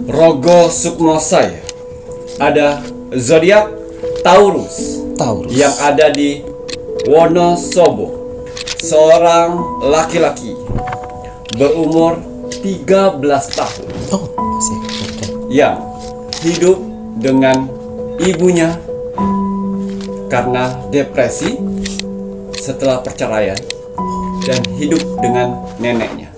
Rogo Sukmo saya ada zodiak Taurus yang ada di Wonosobo. Seorang laki-laki berumur 13 tahun Oh, masih muda. yang hidup dengan ibunya karena depresi setelah perceraian dan hidup dengan neneknya.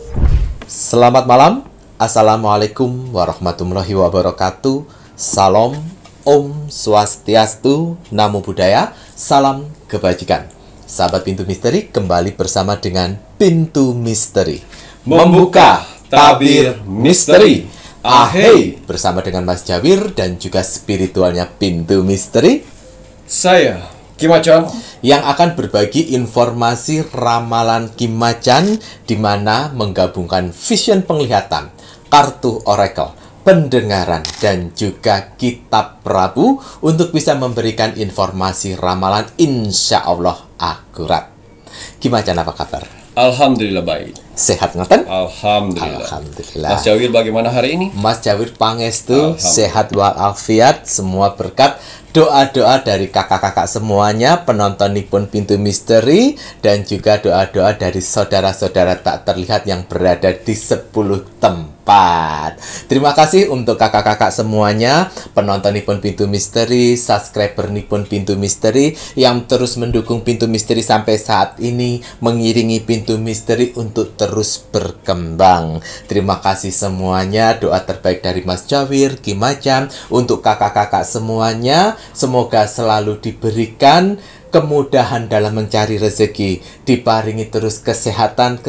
Selamat malam. Assalamualaikum warahmatullahi wabarakatuh. Salam, Om Swastiastu, Namo Buddhaya, salam kebajikan. Sahabat Pintu Misteri, kembali bersama dengan Pintu Misteri membuka tabir misteri. Ahei, bersama dengan Mas Jawir dan juga spiritualnya Pintu Misteri, Saya Kimacan yang akan berbagi informasi ramalan Kim Macan, di mana menggabungkan vision penglihatan, kartu oracle, pendengaran, dan juga kitab Prabu untuk bisa memberikan informasi ramalan insya Allah akurat. Kim Macan, apa kabar? Alhamdulillah baik. Sehat ngoten? Alhamdulillah. Alhamdulillah. Mas Jawir bagaimana hari ini? Mas Jawir pangestu, Alhamdulillah. sehat walafiat, semua berkat doa-doa dari kakak-kakak semuanya, penontonipun Pintu Misteri, dan juga doa-doa dari saudara-saudara tak terlihat yang berada di 10 tempat. Terima kasih untuk kakak-kakak semuanya, penontonipun Pintu Misteri, subscribernipun Pintu Misteri, yang terus mendukung Pintu Misteri sampai saat ini, mengiringi Pintu Misteri untuk terus berkembang. Terima kasih semuanya, doa terbaik dari Mas Jawir, Kim Macan, untuk kakak-kakak semuanya. Semoga selalu diberikan kemudahan dalam mencari rezeki, diparingi terus kesehatan,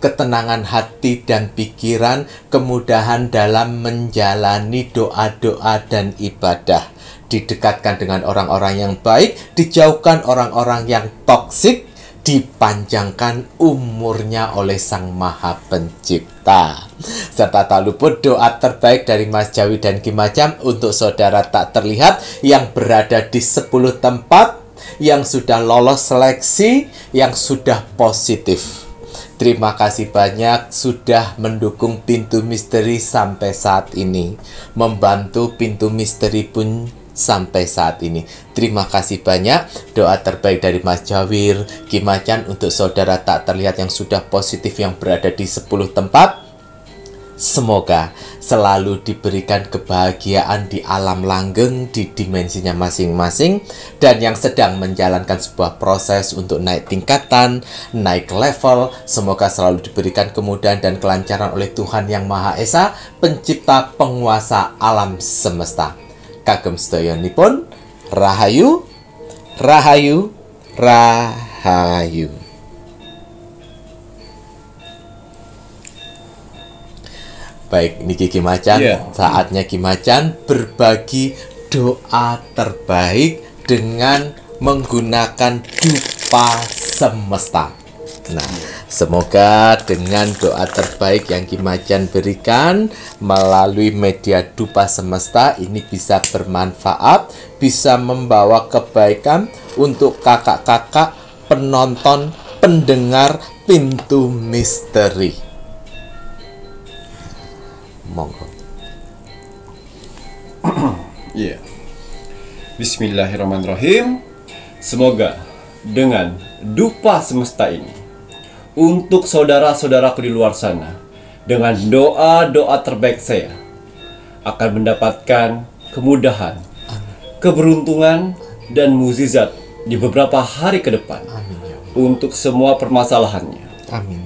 ketenangan hati dan pikiran, kemudahan dalam menjalani doa-doa dan ibadah, didekatkan dengan orang-orang yang baik, dijauhkan orang-orang yang toksik, dipanjangkan umurnya oleh Sang Maha Pencipta. Serta tak luput doa terbaik dari Mas Jawi dan Kim Macan untuk saudara tak terlihat yang berada di 10 tempat, yang sudah lolos seleksi, yang sudah positif. Terima kasih banyak sudah mendukung Pintu Misteri sampai saat ini, membantu Pintu Misteri pun sampai saat ini. Terima kasih banyak. Doa terbaik dari Mas Jawir, Kim Macan untuk saudara tak terlihat yang sudah positif yang berada di 10 tempat. Semoga selalu diberikan kebahagiaan di alam langgeng, di dimensinya masing-masing, dan yang sedang menjalankan sebuah proses untuk naik tingkatan, naik level, semoga selalu diberikan kemudahan dan kelancaran oleh Tuhan Yang Maha Esa, pencipta penguasa alam semesta. Kagem sedayanipun, Rahayu, Rahayu, Rahayu. Baik, niki Kim Macan, saatnya Kim Macan berbagi doa terbaik dengan menggunakan dupa semesta. Nah, semoga dengan doa terbaik yang Kim Macan berikan melalui media dupa semesta ini bisa bermanfaat, bisa membawa kebaikan untuk kakak-kakak penonton, pendengar Pintu Misteri. Monggo. Iya. Bismillahirrahmanirrahim. Semoga dengan dupa semesta ini, untuk saudara-saudaraku di luar sana, dengan doa-doa terbaik saya, akan mendapatkan kemudahan, keberuntungan, dan mukjizat di beberapa hari ke depan. Amin ya Allah. Untuk semua permasalahannya. Amin.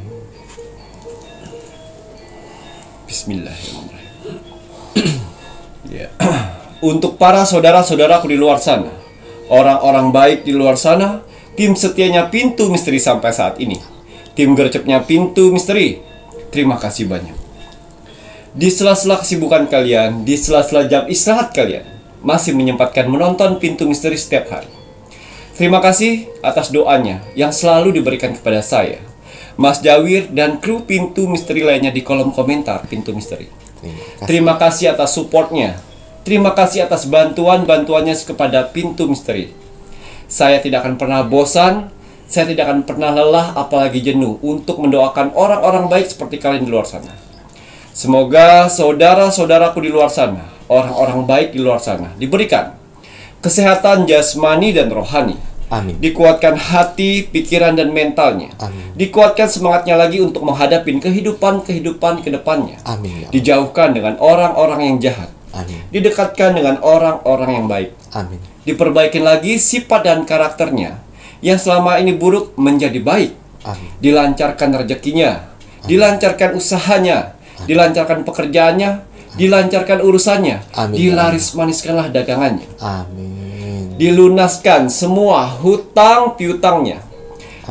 Bismillahirrahmanirrahim. Ya. Untuk para saudara-saudaraku di luar sana, orang-orang baik di luar sana, tim setianya Pintu Misteri sampai saat ini, tim gercepnya Pintu Misteri, terima kasih banyak. Di sela-sela kesibukan kalian, di sela-sela jam istirahat kalian, masih menyempatkan menonton Pintu Misteri setiap hari. Terima kasih atas doanya yang selalu diberikan kepada saya, Mas Jawir, dan kru Pintu Misteri lainnya di kolom komentar Pintu Misteri. Terima kasih atas supportnya. Terima kasih atas bantuan-bantuannya kepada Pintu Misteri. Saya tidak akan pernah bosan, saya tidak akan pernah lelah apalagi jenuh untuk mendoakan orang-orang baik seperti kalian di luar sana. Semoga saudara-saudaraku di luar sana, orang-orang baik di luar sana, diberikan kesehatan jasmani dan rohani. Amin. Dikuatkan hati, pikiran, dan mentalnya. Amin. Dikuatkan semangatnya lagi untuk menghadapi kehidupan ke depannya. Amin. Ya Allah. Dijauhkan dengan orang-orang yang jahat. Amin. Didekatkan dengan orang-orang yang baik. Amin. Diperbaikin lagi sifat dan karakternya yang selama ini buruk menjadi baik. Amin. Dilancarkan rezekinya, dilancarkan usahanya, dilancarkan pekerjaannya, dilancarkan urusannya, Amin. dilaris-maniskanlah dagangannya. Amin. Dilunaskan semua hutang piutangnya.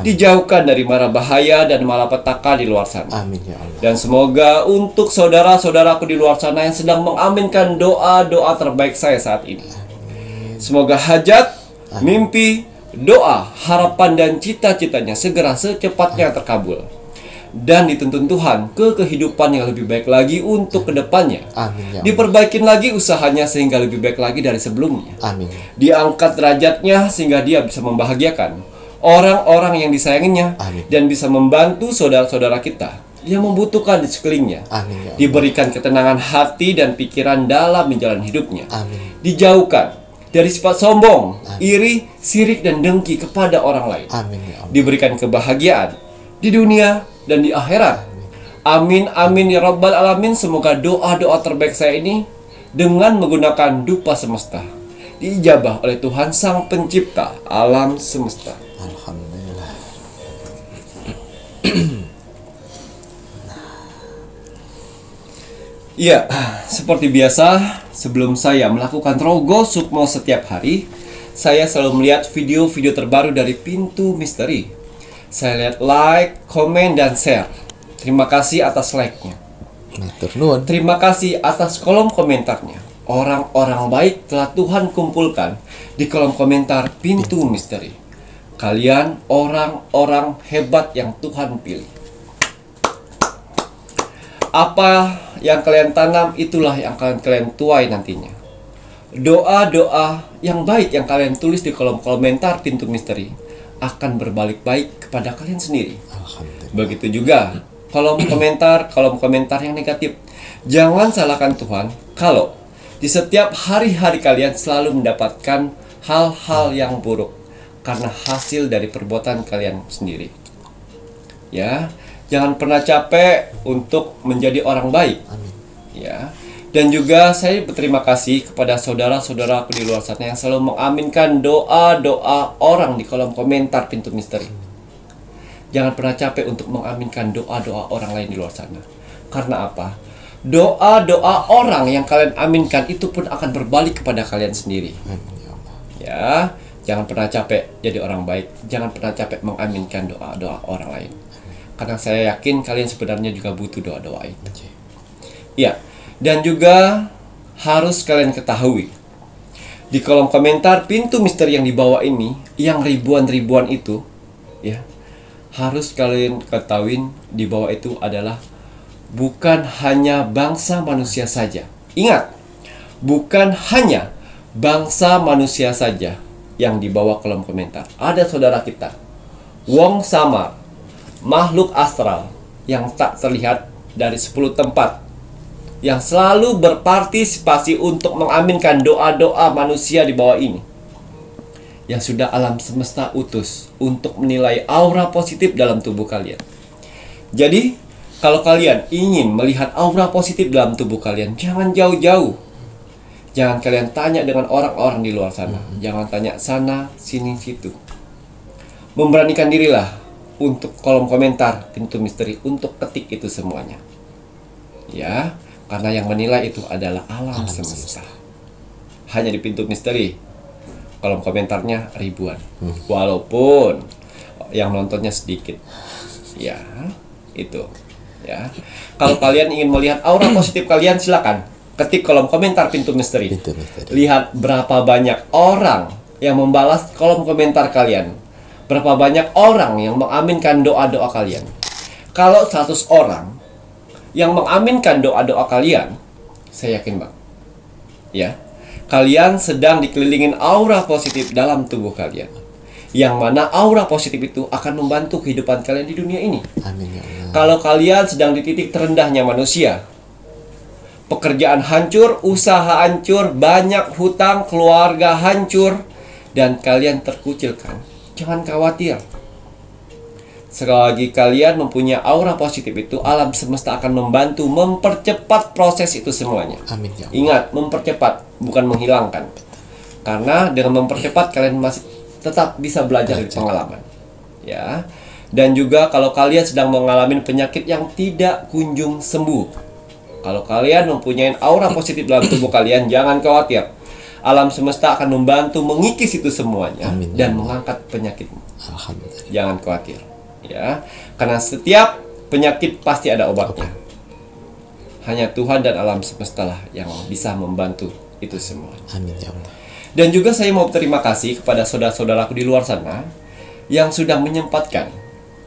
Dijauhkan dari mara bahaya dan malapetaka di luar sana. Amin ya Allah. Dan semoga untuk saudara-saudaraku di luar sana yang sedang mengaminkan doa-doa terbaik saya saat ini, semoga hajat, mimpi, doa, harapan, dan cita-citanya segera secepatnya terkabul, dan dituntun Tuhan ke kehidupan yang lebih baik lagi untuk kedepannya. Amin ya Allah. Diperbaikin lagi usahanya sehingga lebih baik lagi dari sebelumnya. Amin. Diangkat derajatnya sehingga dia bisa membahagiakan orang-orang yang disayanginya. Amin. Dan bisa membantu saudara-saudara kita yang membutuhkan di sekelilingnya. Amin ya Allah. Diberikan ketenangan hati dan pikiran dalam menjalani hidupnya. Amin. Dijauhkan dari sifat sombong, iri, sirik, dan dengki kepada orang lain. Amin ya Allah. Diberikan kebahagiaan di dunia dan di akhirat. Amin amin ya rabbal alamin. Semoga doa-doa terbaik saya ini dengan menggunakan dupa semesta diijabah oleh Tuhan Sang Pencipta alam semesta. Alhamdulillah. Iya, seperti biasa, sebelum saya melakukan Rogo Sukmo setiap hari, saya selalu melihat video-video terbaru dari Pintu Misteri. Saya lihat like, komen, dan share. Terima kasih atas like-nya. Matur nuwun. Terima kasih atas kolom komentarnya. Orang-orang baik telah Tuhan kumpulkan di kolom komentar Pintu Misteri. Kalian orang-orang hebat yang Tuhan pilih. Apa yang kalian tanam, itulah yang akan kalian tuai nantinya. Doa-doa yang baik yang kalian tulis di kolom komentar Pintu Misteri akan berbalik baik kepada kalian sendiri. Alhamdulillah. Begitu juga kolom komentar yang negatif. Jangan salahkan Tuhan kalau di setiap hari-hari kalian selalu mendapatkan hal-hal yang buruk karena hasil dari perbuatan kalian sendiri. Ya, jangan pernah capek untuk menjadi orang baik. Amin. Ya. Dan juga saya berterima kasih kepada saudara-saudaraku di luar sana yang selalu mengaminkan doa-doa orang di kolom komentar Pintu Misteri. Jangan pernah capek untuk mengaminkan doa-doa orang lain di luar sana. Karena apa? Doa-doa orang yang kalian aminkan itu pun akan berbalik kepada kalian sendiri. Amin ya Allah. Ya, jangan pernah capek jadi orang baik. Jangan pernah capek mengaminkan doa-doa orang lain. Karena saya yakin kalian sebenarnya juga butuh doa-doa itu. Ya. Dan juga harus kalian ketahui, di kolom komentar Pintu Misteri yang di bawah ini, yang ribuan-ribuan itu, ya, harus kalian ketahuin di bawah itu adalah bukan hanya bangsa manusia saja. Ingat, bukan hanya bangsa manusia saja yang di bawah kolom komentar. Ada saudara kita, wong samar, makhluk astral yang tak terlihat dari 10 tempat, yang selalu berpartisipasi untuk mengaminkan doa-doa manusia di bawah ini, yang sudah alam semesta utus untuk menilai aura positif dalam tubuh kalian. Jadi, kalau kalian ingin melihat aura positif dalam tubuh kalian, jangan jauh-jauh. Jangan kalian tanya dengan orang-orang di luar sana. Jangan tanya sana, sini, situ. Memberanikan dirilah untuk kolom komentar Pintu Misteri untuk ketik itu semuanya. Ya. Karena yang menilai itu adalah alam semesta. Hanya di Pintu Misteri kolom komentarnya ribuan. Walaupun yang nontonnya sedikit. Ya, itu. Ya. Kalau kalian ingin melihat aura positif kalian, silakan ketik kolom komentar Pintu Misteri. Pintu Misteri. Lihat berapa banyak orang yang membalas kolom komentar kalian. Berapa banyak orang yang mengaminkan doa-doa kalian. Kalau 100 orang yang mengaminkan doa-doa kalian, saya yakin bang, ya, kalian sedang dikelilingin aura positif dalam tubuh kalian, yang mana aura positif itu akan membantu kehidupan kalian di dunia ini. Amin ya Allah. Kalau kalian sedang di titik terendahnya manusia, pekerjaan hancur, usaha hancur, banyak hutang, keluarga hancur, dan kalian terkucilkan, jangan khawatir. Selagi kalian mempunyai aura positif itu, alam semesta akan membantu mempercepat proses itu semuanya. Amin ya Allah. Ingat, mempercepat, bukan menghilangkan. Karena dengan mempercepat kalian masih tetap bisa belajar dari pengalaman. Ya. Dan juga kalau kalian sedang mengalami penyakit yang tidak kunjung sembuh, kalau kalian mempunyai aura positif dalam tubuh kalian, jangan khawatir. Alam semesta akan membantu mengikis itu semuanya. Amin. Dan mengangkat penyakitmu. Alhamdulillah. Jangan khawatir. Ya, karena setiap penyakit pasti ada obatnya. Hanya Tuhan dan alam semesta lah yang bisa membantu itu semua. Amin ya Allah. Dan juga saya mau berterima kasih kepada saudara-saudaraku di luar sana yang sudah menyempatkan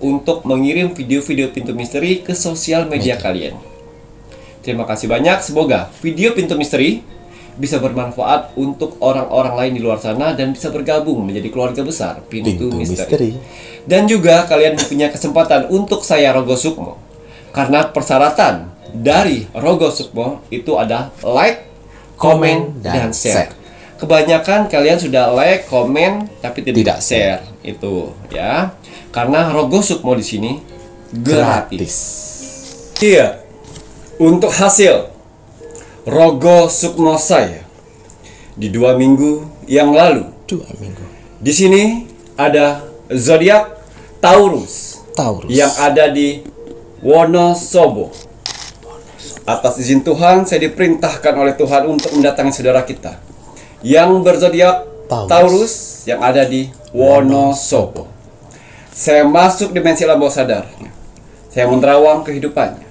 untuk mengirim video-video pintu misteri ke sosial media kalian. Terima kasih banyak. Semoga video pintu misteri bisa bermanfaat untuk orang-orang lain di luar sana dan bisa bergabung menjadi keluarga besar pintu misteri. Dan juga kalian punya kesempatan untuk saya Rogo Sukmo. Karena persyaratan dari Rogo Sukmo itu ada like, komen, dan share. Kebanyakan kalian sudah like, komen, tapi tidak share. Itu ya. Karena Rogo Sukmo di sini gratis. Iya. Untuk hasil Rogo Sukmo saya di 2 minggu yang lalu. 2 minggu. Di sini ada zodiak Taurus yang ada di Wonosobo. Atas izin Tuhan, saya diperintahkan oleh Tuhan untuk mendatangi saudara kita yang berzodiak Taurus yang ada di Wonosobo. Saya masuk dimensi alam bawah sadar. Saya menerawang kehidupannya.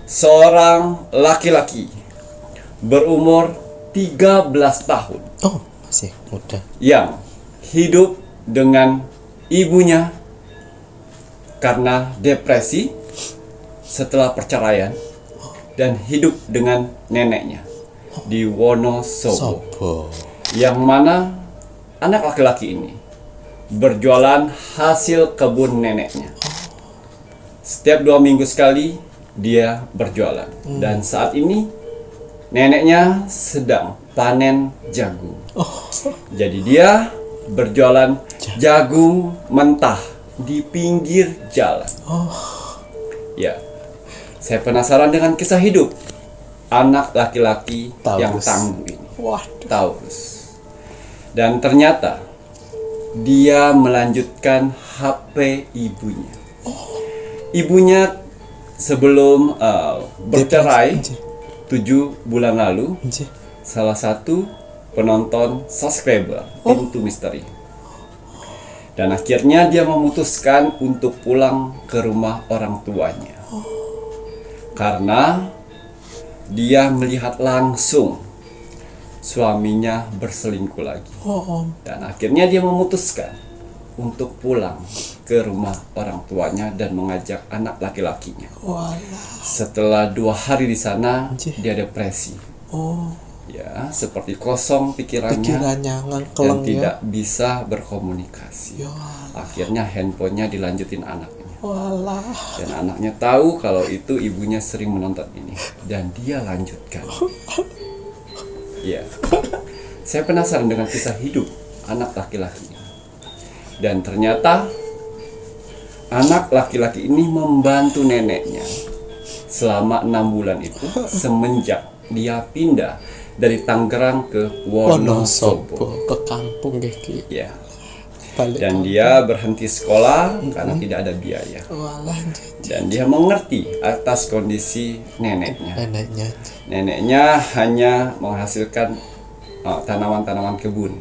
Seorang laki-laki berumur 13 tahun. Oh, masih muda. Yang hidup dengan ibunya karena depresi setelah perceraian dan hidup dengan neneknya di Wonosobo. Yang mana anak laki-laki ini berjualan hasil kebun neneknya. Setiap 2 minggu sekali dia berjualan. Dan saat ini neneknya sedang panen jagung. Jadi dia berjualan jagung mentah di pinggir jalan. Ya, saya penasaran dengan kisah hidup anak laki-laki yang tangguh ini. Taurus. Dan ternyata dia melanjutkan HP ibunya. Ibunya sebelum bercerai 7 bulan lalu, salah satu penonton subscriber pintu misteri. Dan akhirnya dia memutuskan untuk pulang ke rumah orang tuanya. Karena dia melihat langsung suaminya berselingkuh lagi. Dan akhirnya dia memutuskan untuk pulang ke rumah orang tuanya dan mengajak anak laki-lakinya. Setelah 2 hari di sana, dia depresi. Ya, seperti kosong pikirannya dan tidak bisa berkomunikasi. Akhirnya handphonenya dilanjutin anaknya. Dan anaknya tahu kalau itu ibunya sering menonton ini dan dia lanjutkan. Ya, saya penasaran dengan kisah hidup anak laki-lakinya. Dan ternyata anak laki-laki ini membantu neneknya selama 6 bulan itu semenjak dia pindah dari Tangerang ke Wonosobo, ke kampung gitu. Ya. Dan dia berhenti sekolah karena tidak ada biaya. Dan dia mengerti atas kondisi neneknya. Neneknya hanya menghasilkan tanaman-tanaman kebun.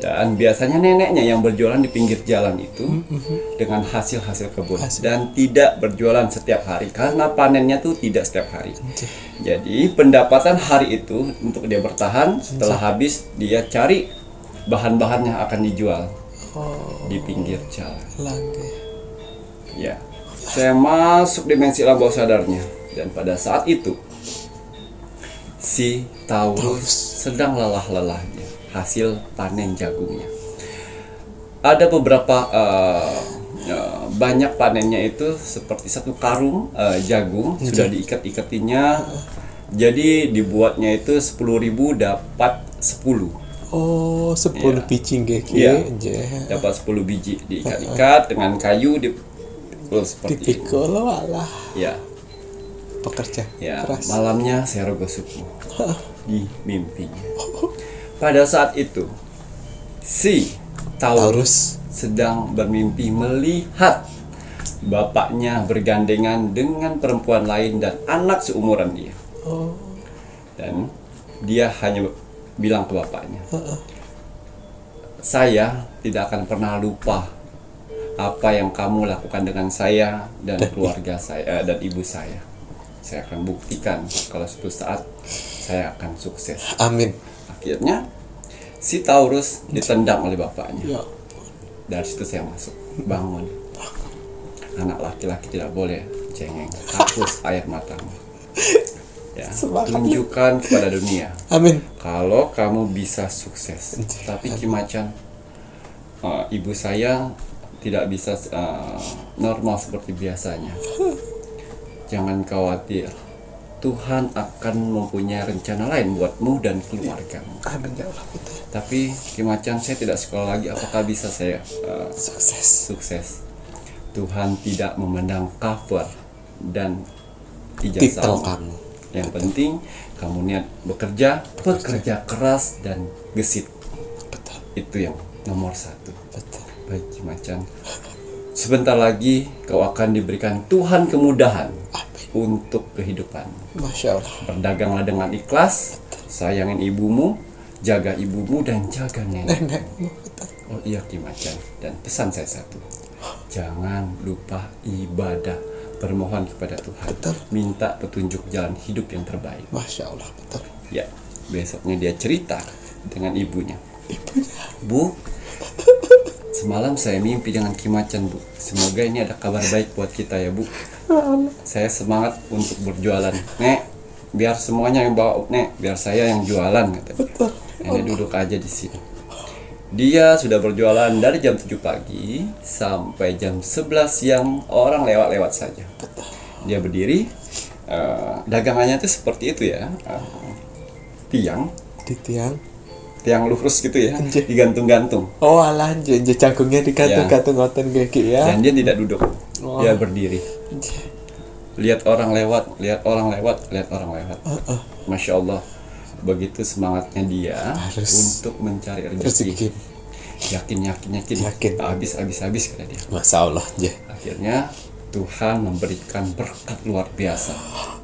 Dan biasanya neneknya yang berjualan di pinggir jalan itu dengan hasil-hasil kebun dan tidak berjualan setiap hari karena panennya tuh tidak setiap hari. Jadi pendapatan hari itu untuk dia bertahan, setelah habis dia cari bahan-bahan yang akan dijual di pinggir jalan. Ya, saya masuk dimensi alam bawah sadarnya dan pada saat itu si Taurus sedang lelah-lelahnya hasil panen jagungnya. Ada beberapa banyak panennya itu seperti 1 karung jagung sudah diikat-ikatinya Jadi dibuatnya itu 10.000 dapat 10. Oh, 10 Iya. biji nggih. Iya. Nggih. Dapat 10 biji diikat-ikat dengan kayu dipikul seperti itu. Dipikul walah. Ya. Pekerja Ya, keras. malamnya saya rogoh suku di mimpinya. Pada saat itu, si Taurus sedang bermimpi melihat bapaknya bergandengan dengan perempuan lain dan anak seumuran dia. Oh. Dan dia hanya bilang ke bapaknya, saya tidak akan pernah lupa apa yang kamu lakukan dengan saya dan keluarga saya dan ibu saya. Saya akan buktikan kalau suatu saat saya akan sukses. Amin. Akhirnya si Taurus ditendang oleh bapaknya. Ya. Dari situ saya masuk, bangun. Anak laki-laki tidak boleh cengeng, hapus air matamu. Ya, Semangat. tunjukkan kepada dunia Amin. kalau kamu bisa sukses. Tapi Ki Macan, ibu saya tidak bisa normal seperti biasanya. Jangan khawatir, Tuhan akan mempunyai rencana lain buatmu dan keluargamu. Amin ya Allah, betul. Tapi Ki Macan, saya tidak sekolah lagi, apakah bisa saya sukses? Tuhan tidak memandang cover dan Titel ijazah. kamu. Yang penting kamu niat bekerja keras dan gesit. Betul. Itu yang nomor 1. Betul. Baik Ki Macan, sebentar lagi kau akan diberikan Tuhan kemudahan untuk kehidupan. Masya Allah. Berdaganglah dengan ikhlas, sayangin ibumu, jaga ibumu dan jaga nenek. Nenekmu. Betul. Oh iya Ki Macan, dan pesan saya satu, jangan lupa ibadah, bermohon kepada Tuhan, Betul. minta petunjuk jalan hidup yang terbaik. Masya Allah, betul. Ya, besoknya dia cerita dengan ibunya. Ibunya. Bu, semalam saya mimpi dengan Ki Macan, Bu. Semoga ini ada kabar baik buat kita ya, Bu. Saya semangat untuk berjualan. Nek, biar semuanya yang bawa, Nek, biar saya yang jualan, kata. Betul. Nenek duduk aja di sini. Dia sudah berjualan dari jam 7 pagi sampai jam 11 siang, orang lewat-lewat saja. Dia berdiri, dagangannya itu seperti itu ya, tiang Di tiang. lurus gitu ya, Anjir. digantung-gantung. Oh alah, jagungnya digantung-gantung ngoten kayak gitu ya. Dan dia tidak duduk, Oh. dia berdiri. Lihat orang lewat, lihat orang lewat, lihat orang lewat. Masya Allah, begitu semangatnya dia Harus untuk mencari rezeki. rezeki. Yakin. Yakin. Habis kata dia. Masya Allah. Akhirnya Tuhan memberikan berkat luar biasa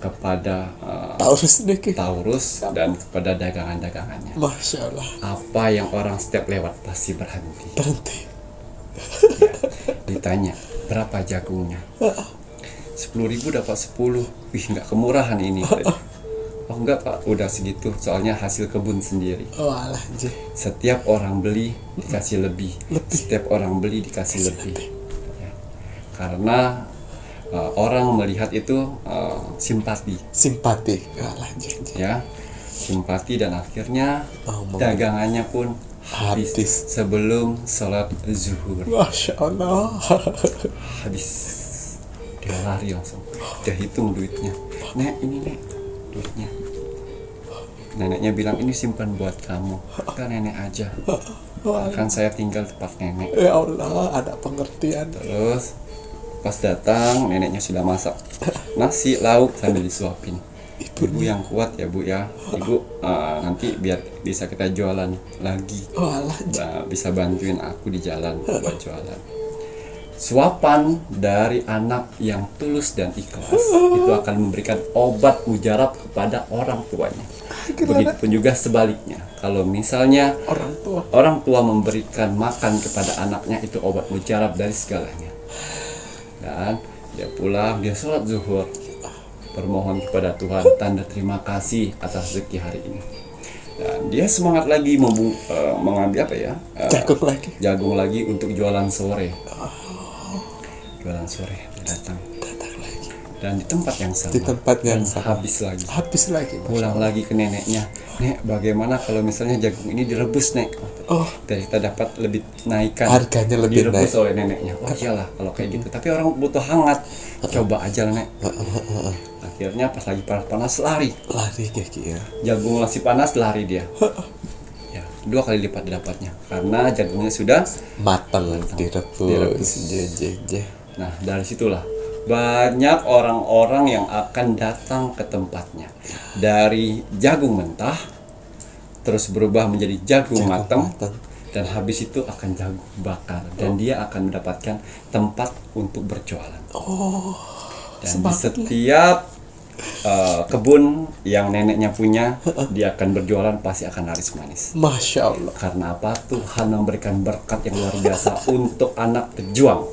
kepada Taurus deh Ki. Taurus dan kepada dagangan-dagangannya. Masya Allah. Apa yang orang setiap lewat pasti berhenti. Berhenti. Ditanya, berapa jagungnya? 10.000 dapat 10. Wih, nggak kemurahan ini. Oh enggak Pak, udah segitu. Soalnya hasil kebun sendiri. Oh alah. Setiap orang beli dikasih lebih. Setiap orang beli dikasih lebih. Ya. Karena orang melihat itu simpati. Simpati. Alah. Ya, simpati, dan akhirnya dagangannya pun habis sebelum sholat zuhur. Masya Allah. Habis, dia lari langsung, dia hitung duitnya. Nek, ini Nek duitnya. Neneknya bilang, ini simpan buat kamu. Kan nenek aja, kan saya tinggal tempat nenek. Ya Allah, ada pengertian. Terus pas datang, neneknya sudah masak nasi lauk sambil disuapin. Ibu yang kuat ya Bu ya. Ibu nanti biar bisa kita jualan lagi. Bisa bantuin aku di jalan buat jualan. Suapan dari anak yang tulus dan ikhlas itu akan memberikan obat mujarab kepada orang tuanya. Begitupun juga sebaliknya. Kalau misalnya orang tua memberikan makan kepada anaknya, itu obat mujarab dari segalanya. Dan dia pulang, dia sholat zuhur, bermohon kepada Tuhan, tanda terima kasih atas rezeki hari ini. Dan dia semangat lagi mengambil apa ya? Jagung lagi untuk jualan sore. Jualan sore, dia datang lagi. dan di tempat yang sama. Di tempat yang dan sama. Habis lagi. Masya Pulang lagi ke neneknya. Nek, bagaimana kalau misalnya jagung ini direbus, Nek? Oh. Dan kita dapat lebih naikkan. Harganya lebih direbus naik. oleh neneknya. Oh iyalah kalau kayak gitu. Tapi orang butuh hangat. Coba aja lah, Nek. Akhirnya pas lagi panas-panas lari. kayak gitu. Jagung masih panas, lari dia. Ya, 2 kali lipat dapatnya. Karena jagungnya sudah Matang, direbus. Nah, dari situlah banyak orang-orang yang akan datang ke tempatnya. Dari jagung mentah terus berubah menjadi jagung matang, dan habis itu akan jagung bakar, dan dia akan mendapatkan tempat untuk berjualan. Dan di setiap kebun yang neneknya punya, dia akan berjualan, pasti akan laris manis. Masya Allah. Karena apa? Tuhan memberikan berkat yang luar biasa untuk anak pejuang.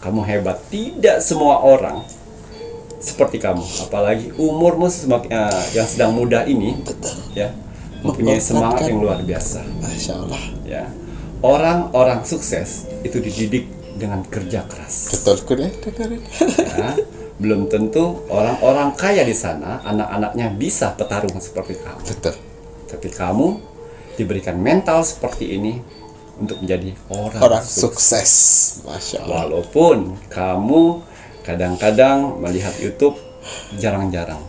Kamu hebat. Tidak semua orang seperti kamu, apalagi umurmu yang sedang muda ini, ya, mempunyai semangat yang luar biasa. Masya Allah. Ya, orang-orang sukses itu dididik dengan kerja keras. Betul, dengerin. Ya, belum tentu orang-orang kaya di sana anak-anaknya bisa petarung seperti kamu. Betul. Tapi kamu diberikan mental seperti ini untuk menjadi orang sukses. Masya Allah. Walaupun kamu kadang-kadang melihat YouTube jarang-jarang.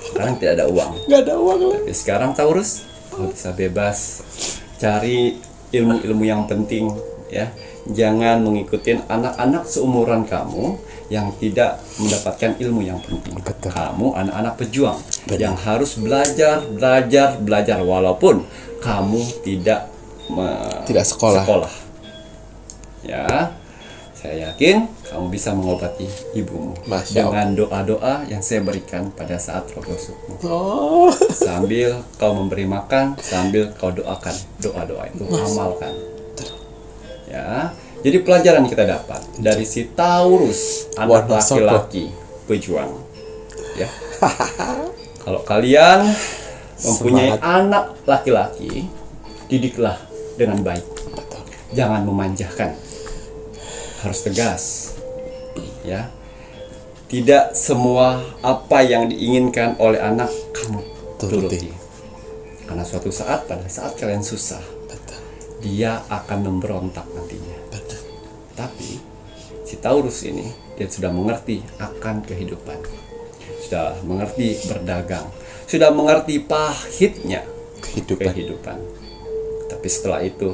Sekarang tidak ada uang. Nggak ada uang lah. Tapi sekarang Taurus, kamu bisa bebas cari ilmu-ilmu yang penting, ya. Jangan mengikuti anak-anak seumuran kamu yang tidak mendapatkan ilmu yang penting. Betul. Kamu anak-anak pejuang. Benar. Yang harus belajar walaupun kamu tidak sekolah. Ya, saya yakin kamu bisa mengobati ibumu dengan doa-doa yang saya berikan pada saat rogoh sukmo. Sambil kau memberi makan, sambil kau doakan doa-doa itu, amalkan. Ya, jadi pelajaran kita dapat dari si Taurus, anak laki-laki pejuang. Ya, kalau kalian mempunyai anak laki-laki, didiklah dengan baik. Jangan memanjakan, harus tegas. Ya, tidak semua apa yang diinginkan oleh anak kamu turuti. Karena suatu saat, pada saat kalian susah, dia akan memberontak nantinya. Tapi si Taurus ini, dia sudah mengerti akan kehidupan, sudah mengerti berdagang, sudah mengerti pahitnya kehidupan. Tapi setelah itu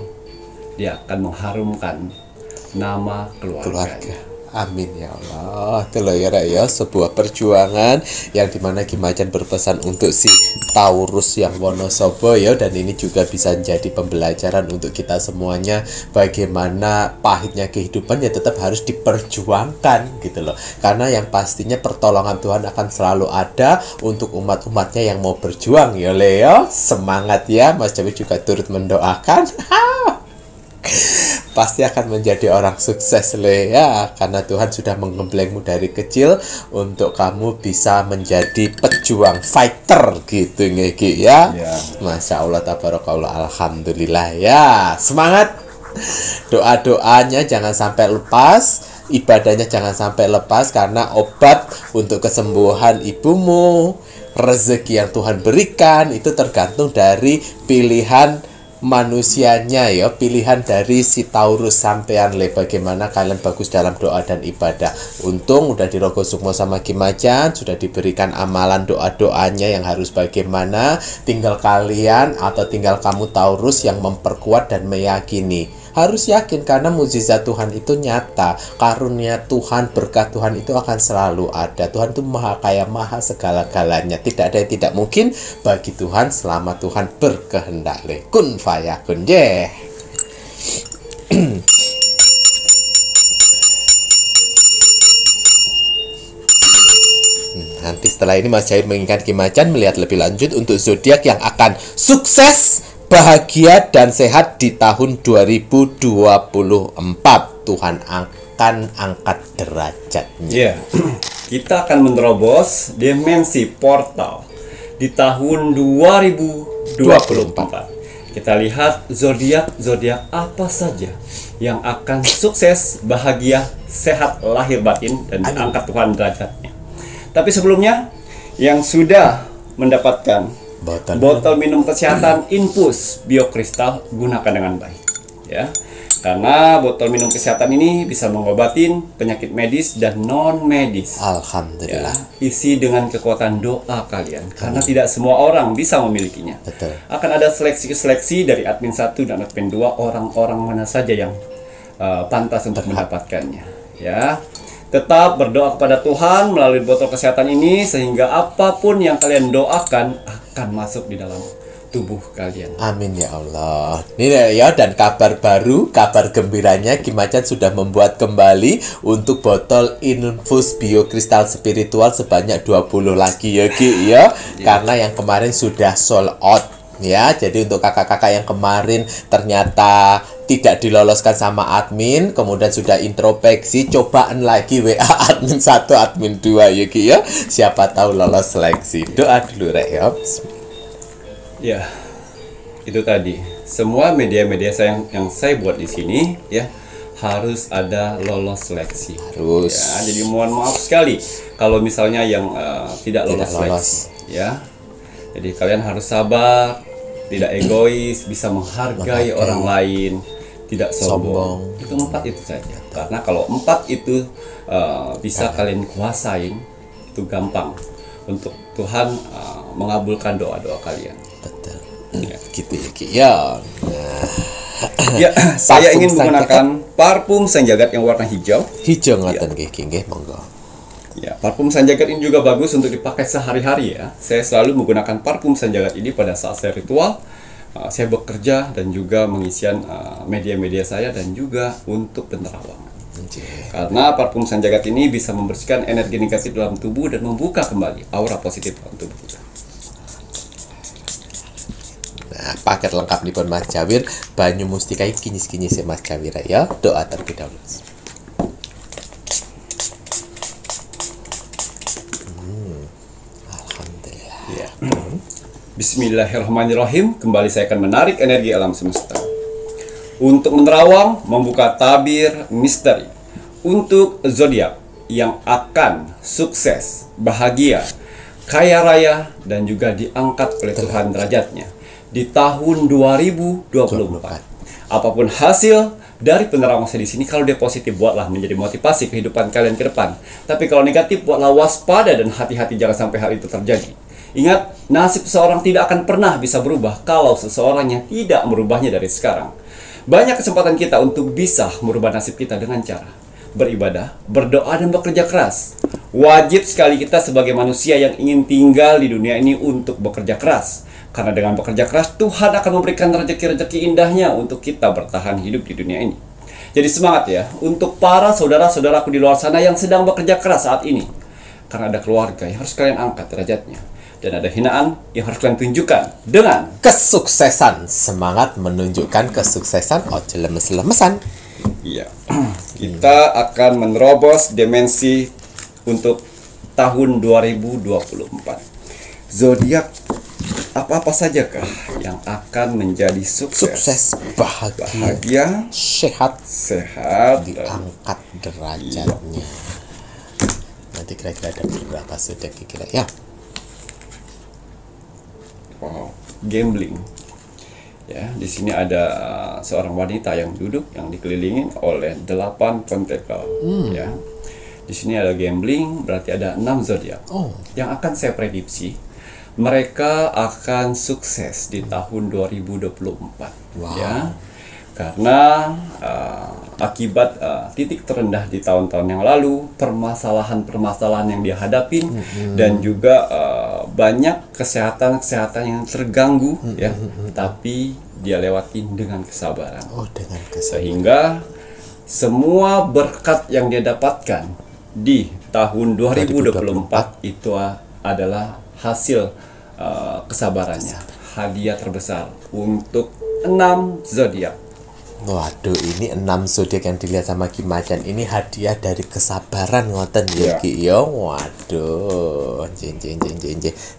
dia akan mengharumkan nama keluarga. Amin ya Allah. Itu loh ya, sebuah perjuangan yang dimana Kimacan berpesan untuk si Taurus yang Wonosobo ya, dan ini juga bisa menjadi pembelajaran untuk kita semuanya, bagaimana pahitnya kehidupan ya tetap harus diperjuangkan gitu loh. Karena yang pastinya pertolongan Tuhan akan selalu ada untuk umat-umatnya yang mau berjuang ya Leo. Semangat ya, Mas Jawi juga turut mendoakan. Pasti akan menjadi orang sukses Le ya, karena Tuhan sudah menggemblengmu dari kecil untuk kamu bisa menjadi pejuang fighter gitu Ngeki ya. Masya Allah, tabarakallah, alhamdulillah ya. Semangat, doa-doanya jangan sampai lepas, ibadahnya jangan sampai lepas, karena obat untuk kesembuhan ibumu, rezeki yang Tuhan berikan itu tergantung dari pilihan manusianya ya, pilihan dari si Taurus sampean Le, bagaimana kalian bagus dalam doa dan ibadah. Untung udah di Rogo Sukmo sama Kimacan, sudah diberikan amalan doa-doanya yang harus bagaimana, tinggal kalian atau tinggal kamu Taurus yang memperkuat dan meyakini. Harus yakin karena mukjizat Tuhan itu nyata, karunia Tuhan, berkat Tuhan itu akan selalu ada. Tuhan itu maha kaya, maha segala-galanya, tidak ada yang tidak mungkin bagi Tuhan selama Tuhan berkehendak. Kun fayakun je. Nanti setelah ini Mas Jair mengingat Kimacan melihat lebih lanjut untuk zodiak yang akan sukses, bahagia dan sehat di tahun 2024. Tuhan akan angkat derajatnya. Ya, kita akan menerobos dimensi portal di tahun 2024. Kita lihat zodiak apa saja yang akan sukses, bahagia, sehat lahir batin dan diangkat Tuhan derajatnya. Tapi sebelumnya, yang sudah mendapatkan botol minum kesehatan infus biokristal, gunakan dengan baik ya. Karena botol minum kesehatan ini bisa mengobatin penyakit medis dan non medis. Alhamdulillah. Ya, isi dengan kekuatan doa kalian. Karena tidak semua orang bisa memilikinya. Betul. Akan ada seleksi dari admin 1 dan admin 2, orang-orang mana saja yang pantas untuk mendapatkannya. Ya. Tetap berdoa kepada Tuhan melalui botol kesehatan ini sehingga apapun yang kalian doakan akan masuk di dalam tubuh kalian. Amin ya Allah. Ini ya, dan kabar baru, kabar gembiranya Ki Macan sudah membuat kembali untuk botol infus biokristal spiritual sebanyak 20 lagi ya Ki ya. Karena yang kemarin sudah sold out ya. Jadi untuk kakak-kakak yang kemarin ternyata tidak diloloskan sama admin, kemudian sudah introspeksi, cobaan lagi WA admin 1, admin 2 ya Ki ya. Siapa tahu lolos seleksi. Doa dulu Rek ya. Ya, itu tadi. Semua media-media yang saya buat di sini ya harus ada lolos seleksi. Harus. Ya, jadi mohon maaf sekali kalau misalnya yang tidak lolos seleksi. Ya, jadi kalian harus sabar, tidak egois, bisa menghargai orang lain, tidak sombong. Itu 4 itu saja. Karena kalau 4 itu bisa kalian kuasain, itu gampang untuk Tuhan mengabulkan doa-doa kalian. Betul. Ya, gitu ya Ki. Ya. Ya, saya ingin menggunakan parfum Sanjagat yang warna hijau. Hijau ngoten Ki, nggih, monggo. Ya, parfum Sanjagat ini juga bagus untuk dipakai sehari-hari ya. Saya selalu menggunakan parfum Sanjagat ini pada saat saya ritual, saya bekerja dan juga mengisian media-media saya dan juga untuk penerawang. Karena parfum Sanjagat ini bisa membersihkan energi negatif dalam tubuh dan membuka kembali aura positif dalam tubuh kita. Nah, paket lengkap di Mas Jawir, banyu mustika kinyis-kinyis ya Mas Jawir ya. Doa terlebih dahulu. Alhamdulillah. Ya. Bismillahirrahmanirrahim. Kembali saya akan menarik energi alam semesta. Untuk menerawang, membuka tabir misteri. Untuk zodiak yang akan sukses, bahagia, kaya raya, dan juga diangkat oleh Tuhan derajatnya di tahun 2024. Apapun hasil dari penerawangan saya di sini, kalau dia positif buatlah menjadi motivasi kehidupan kalian ke depan. Tapi kalau negatif buatlah waspada dan hati-hati jangan sampai hal itu terjadi. Ingat, nasib seseorang tidak akan pernah bisa berubah kalau seseorangnya tidak merubahnya dari sekarang. Banyak kesempatan kita untuk bisa merubah nasib kita dengan cara beribadah, berdoa, dan bekerja keras. Wajib sekali kita sebagai manusia yang ingin tinggal di dunia ini untuk bekerja keras. Karena dengan bekerja keras, Tuhan akan memberikan rezeki-rezeki indahnya untuk kita bertahan hidup di dunia ini. Jadi semangat ya, untuk para saudara-saudaraku di luar sana yang sedang bekerja keras saat ini. Karena ada keluarga yang harus kalian angkat derajatnya. Dan ada hinaan yang harus kalian tunjukkan dengan kesuksesan. Semangat menunjukkan kesuksesan, ojo lemes-lemesan. Iya. Kita akan menerobos dimensi untuk tahun 2024. Zodiak apa-apa sajakah yang akan menjadi sukses, bahagia, sehat, diangkat derajatnya. Iya. Nanti kira-kira ada beberapa zodiak kira ya. Wow, gambling. Ya, di sini ada seorang wanita yang duduk yang dikelilingi oleh 8 pentakel. Ya. Di sini ada gambling, berarti ada 6 zodiak. Yang akan saya prediksi mereka akan sukses di tahun 2024. Wow. Ya. Karena akibat titik terendah di tahun-tahun yang lalu, permasalahan-permasalahan yang dia hadapin, dan juga banyak kesehatan yang terganggu, ya, tapi dia lewatin dengan kesabaran. Dengan kesabaran. Sehingga semua berkat yang dia dapatkan di tahun 2024 itu adalah hasil kesabarannya. Hadiah terbesar untuk 6 zodiak. Waduh, ini 6 zodiak yang dilihat sama Ki Macan ini hadiah dari kesabaran ngoten ya Iya. Ki yo. Waduh, jeng.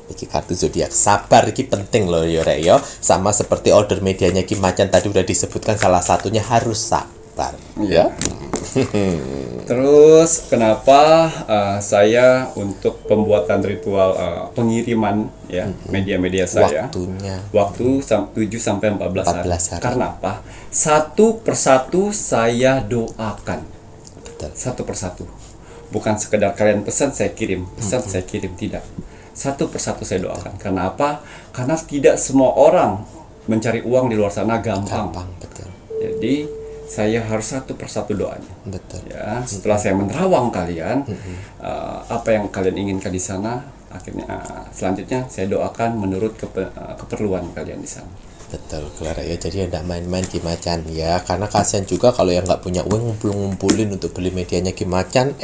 Iki kartu zodiak sabar iki penting loh yo rek yo. Sama seperti order medianya Ki Macan tadi udah disebutkan salah satunya harus sabar. Iya. Terus kenapa saya untuk pembuatan ritual pengiriman ya media-media saya Waktunya waktu 7 sampai 14 hari. 14 hari. Karena apa? Satu persatu saya doakan. betul. Satu persatu. Bukan sekedar kalian pesan saya kirim, saya kirim, tidak. Satu persatu saya doakan. Karena apa? Karena tidak semua orang mencari uang di luar sana gampang. Gampang, betul. Jadi saya harus satu persatu doanya. Betul. Ya, setelah saya menerawang kalian, apa yang kalian inginkan di sana, akhirnya selanjutnya saya doakan menurut keperluan kalian di sana. Betul, Clara ya. Jadi tidak main-main Ki Macan ya. Karena kasihan juga kalau yang nggak punya uang ngumpulin untuk beli medianya Ki Macan,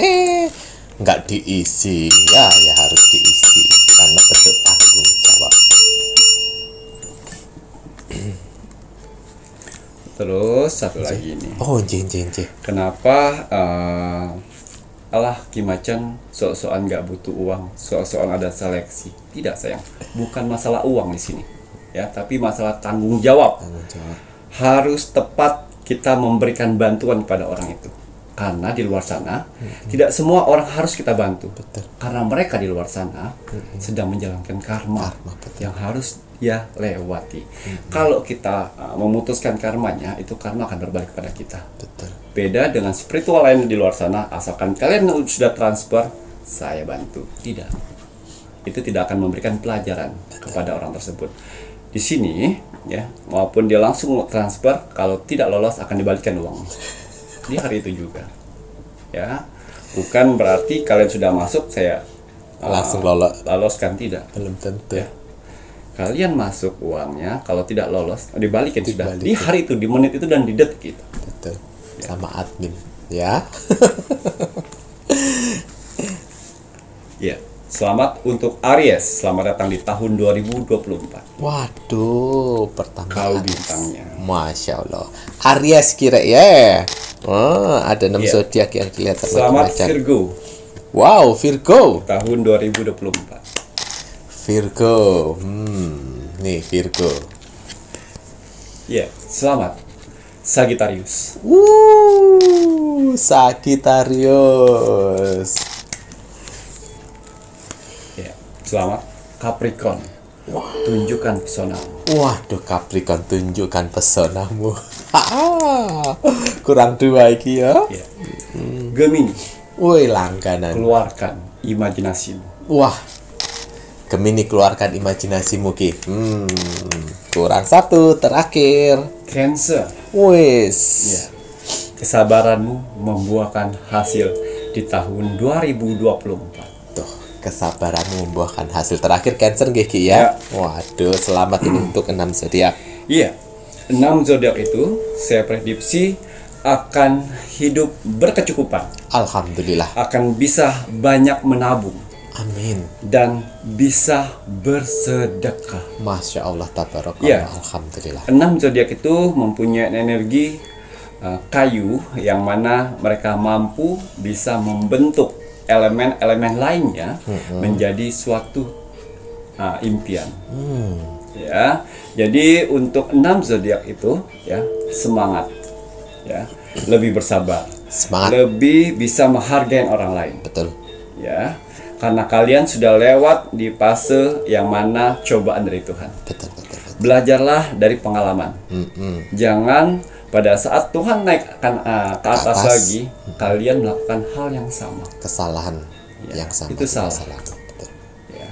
nggak diisi. Ya harus diisi karena bentuk tanggung jawab. Terus satu lagi ini, Oh, jeng. kenapa Allah Ki Macan sok-sokan nggak butuh uang, sok-sokan ada seleksi? Tidak sayang, bukan masalah uang di sini, ya, tapi masalah tanggung jawab. Tanggung jawab. Harus tepat kita memberikan bantuan kepada orang itu. Karena di luar sana tidak semua orang harus kita bantu. Betul. Karena mereka di luar sana sedang menjalankan karma, betul. yang harus dia lewati. Kalau kita memutuskan karmanya, itu karma akan berbalik pada kita. Betul. Beda dengan spiritual lain di luar sana, asalkan kalian sudah transfer, saya bantu. Tidak. Itu tidak akan memberikan pelajaran kepada orang tersebut. Di sini, ya, maupun dia langsung transfer, kalau tidak lolos akan dibalikkan uang. Di hari itu juga. Ya. Bukan berarti kalian sudah masuk, saya Langsung loloskan, tidak. Belum tentu. Ya. Kalian masuk uangnya, kalau tidak lolos dibalikin sudah. Dibalikin. Di hari itu, di menit itu, dan di detik itu. Betul. Sama admin ya. Ya. Selamat untuk Aries. Selamat datang di tahun 2024. Waduh, pertama Kau kali. bintangnya. Masya Allah. Aries kira ya. Oh, ada 6 Iya. zodiak yang dilihat sama Ki Selamat Macan. Virgo. Wow, Virgo. Tahun 2024. Virgo. Nih Virgo. Ya. Selamat Sagittarius. Sagittarius. Ya. Selamat Capricorn. Tunjukkan pesonamu. Waduh, Capricorn, tunjukkan pesonamu. Kurang 2 iki ya. Ya. Gemini. Woi, langganan. Keluarkan imajinasimu. Wah. Gemini, keluarkan imajinasimu Ki. Kurang 1 terakhir. Cancer. Wis. Ya. Kesabaranmu membuahkan hasil di tahun 2024. Tuh, kesabaranmu membuahkan hasil. Terakhir Cancer nggih Ki ya. Waduh, selamat ini untuk 6 zodiak. Iya. 6 zodiak itu saya prediksi akan hidup berkecukupan, Alhamdulillah. akan bisa banyak menabung, Amin. dan bisa bersedekah. Masya Allah, tabarakallah. Iya. Alhamdulillah. 6 zodiak itu mempunyai energi kayu, yang mana mereka mampu bisa membentuk elemen-elemen lainnya menjadi suatu impian. Ya, jadi untuk 6 zodiak itu, ya, semangat, ya, lebih bersabar, Semangat. lebih bisa menghargai orang lain, Betul. ya, karena kalian sudah lewat di fase yang mana cobaan dari Tuhan. Betul. Belajarlah dari pengalaman. Jangan pada saat Tuhan naikkan ke atas lagi, kalian melakukan hal yang sama. Kesalahan Ya, yang sama. itu salah. Betul. Ya.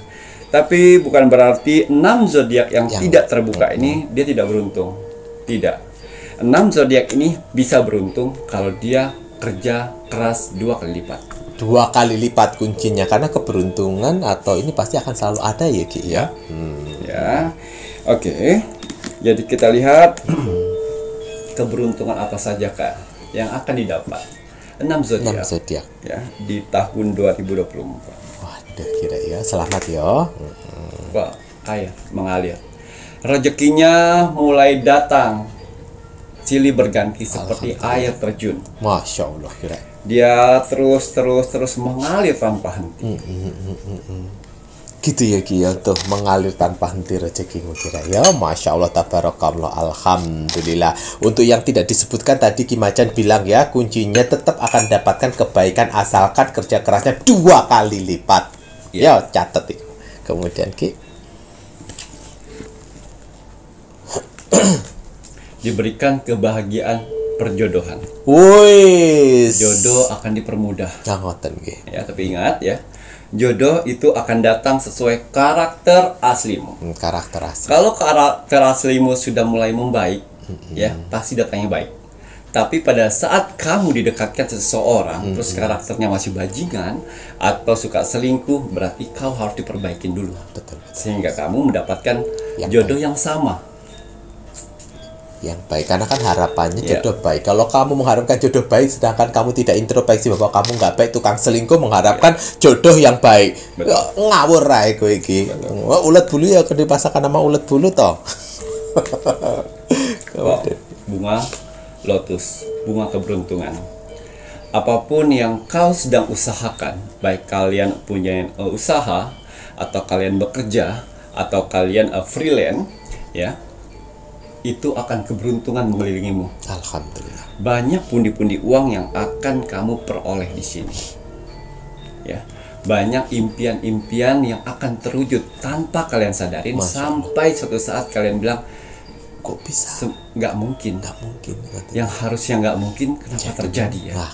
Tapi bukan berarti 6 zodiak yang Yang- tidak terbuka ini dia tidak beruntung. Tidak. 6 zodiak ini bisa beruntung kalau dia kerja keras 2 kali lipat. 2 kali lipat kuncinya, karena keberuntungan atau ini pasti akan selalu ada ya Ki ya. Ya. Oke. Jadi kita lihat keberuntungan apa saja Kak yang akan didapat 6 6 zodiak zodiak. ya di tahun 2024. Waduh, kira ya. Selamat ya. Wah, kaya mengalir. Rezekinya mulai datang silih berganti seperti air terjun. Masya Allah kira. Dia terus mengalir tanpa henti. Gitu ya Ki ya, tuh mengalir tanpa henti rezekimu kira ya. Masya Allah, tabarakallah, alhamdulillah. Untuk yang tidak disebutkan tadi, Ki Macan bilang ya, kuncinya tetap akan dapatkan kebaikan asalkan kerja kerasnya 2 kali lipat. Ya, catat itu. Kemudian Ki, diberikan kebahagiaan perjodohan. woi, Jodoh akan dipermudah. ngoten Ki. Ya, tapi ingat ya, jodoh itu akan datang sesuai karakter aslimu. Karakter asli. Kalau karakter aslimu sudah mulai membaik, ya pasti datangnya baik. Tapi pada saat kamu didekatkan seseorang, terus karakternya masih bajingan atau suka selingkuh, berarti kau harus diperbaikin dulu. Betul. Sehingga kamu mendapatkan Yang jodoh yang sama. Yang baik, karena kan harapannya jodoh baik. Kalau kamu mengharapkan jodoh baik sedangkan kamu tidak introspeksi bahwa kamu nggak baik, tukang selingkuh mengharapkan jodoh yang baik. Ya, ngawur ae kowe iki. Ulet bulu ya kudu dipasangkan nama ulet bulu toh. Wow, bunga lotus, bunga keberuntungan. Apapun yang kau sedang usahakan, baik kalian punya usaha atau kalian bekerja atau kalian freelance, ya, itu akan keberuntungan mengelilingimu. Alhamdulillah. Banyak pundi-pundi uang yang akan kamu peroleh di sini. Ya, banyak impian-impian yang akan terwujud tanpa kalian sadarin. Sampai suatu saat kalian bilang, kok bisa? Nggak mungkin. Nggak mungkin. Yang harusnya nggak mungkin, kenapa terjadi ya? Nah,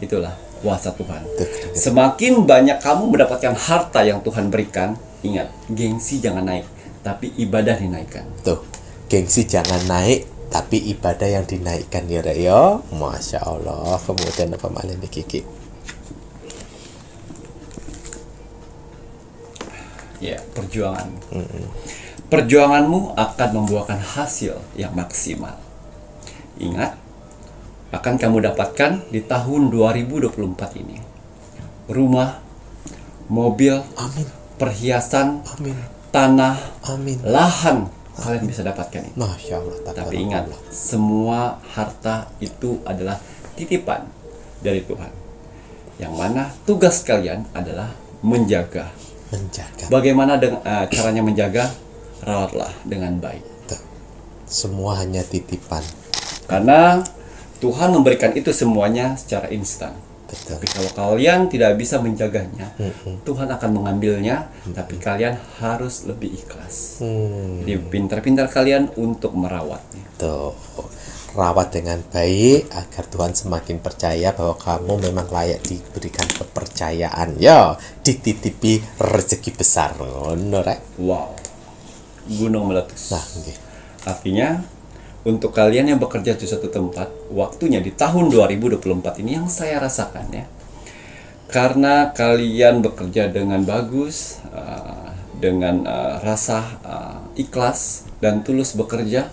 Itulah kuasa Tuhan. Tuh. Semakin banyak kamu mendapatkan harta yang Tuhan berikan, ingat, gengsi jangan naik, tapi ibadah dinaikkan. Tuh, gengsi jangan naik, tapi ibadah yang dinaikkan ya Rek ya. Masya Allah. Kemudian apa malah nih Kiki? Ya, perjuangan. Perjuanganmu akan membuahkan hasil yang maksimal. Ingat, akan kamu dapatkan di tahun 2024 ini rumah, mobil, Amin. perhiasan, Amin. tanah, Amin. lahan. Kalian bisa dapatkan itu. Masya Allah. Tapi ingat, semua harta itu adalah titipan dari Tuhan. Yang mana tugas kalian adalah menjaga. Bagaimana caranya menjaga? Rawatlah dengan baik. Tuh. Semua hanya titipan. Karena Tuhan memberikan itu semuanya secara instan. Betul. Tapi kalau kalian tidak bisa menjaganya, Tuhan akan mengambilnya. Tapi kalian harus lebih ikhlas. Jadi pintar-pintar kalian untuk merawatnya. Tuh. Rawat dengan baik agar Tuhan semakin percaya bahwa kamu memang layak diberikan kepercayaan. Ya, dititipi rezeki besar. Ngono rek. Wow. Gunung meletus. Nah, okay. Artinya untuk kalian yang bekerja di suatu tempat, waktunya di tahun 2024 ini yang saya rasakan ya. Karena kalian bekerja dengan bagus, dengan rasa ikhlas dan tulus bekerja.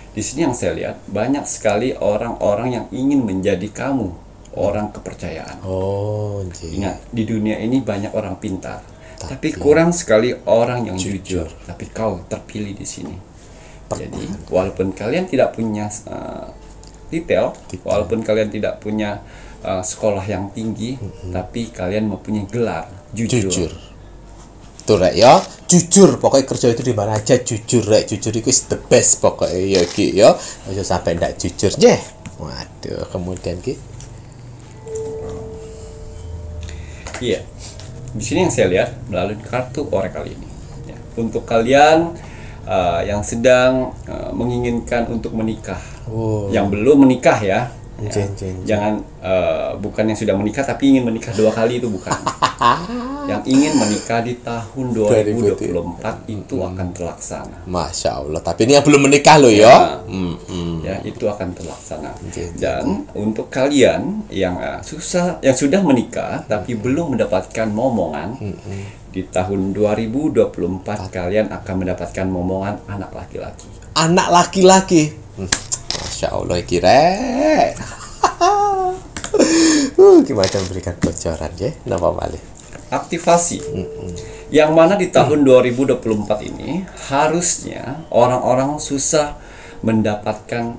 Di sini yang saya lihat banyak sekali orang-orang yang ingin menjadi kamu orang kepercayaan. Oh, okay. Ingat, di dunia ini banyak orang pintar. Tapi kurang sekali orang yang jujur. Tapi kau terpilih di sini. Jadi walaupun kalian tidak punya titel, walaupun kalian tidak punya sekolah yang tinggi, tapi kalian mempunyai gelar jujur. Tuh rek ya, jujur. Pokoknya kerja itu di mana aja jujur rek. Jujur itu is the best pokoknya ya Ki ya. Aja sampai ndak jujur je. Waduh, kemudian Ki. Iya. Di sini yang saya lihat melalui kartu orakel ini. Ya. Untuk kalian yang sedang menginginkan untuk menikah, yang belum menikah ya, jangan bukan yang sudah menikah tapi ingin menikah 2 kali, itu bukan. Yang ingin menikah di tahun 2024 itu akan terlaksana. Masya Allah. Tapi ini yang belum menikah loh ya. Ya, itu akan terlaksana. Dan untuk kalian yang sudah menikah tapi belum mendapatkan momongan, di tahun 2024 kalian akan mendapatkan momongan anak laki-laki. Anak laki-laki. Masya Allah kira. Gimana memberikan bocoran ya? Nama balik. Aktivasi. Yang mana di tahun 2024 ini harusnya orang-orang susah mendapatkan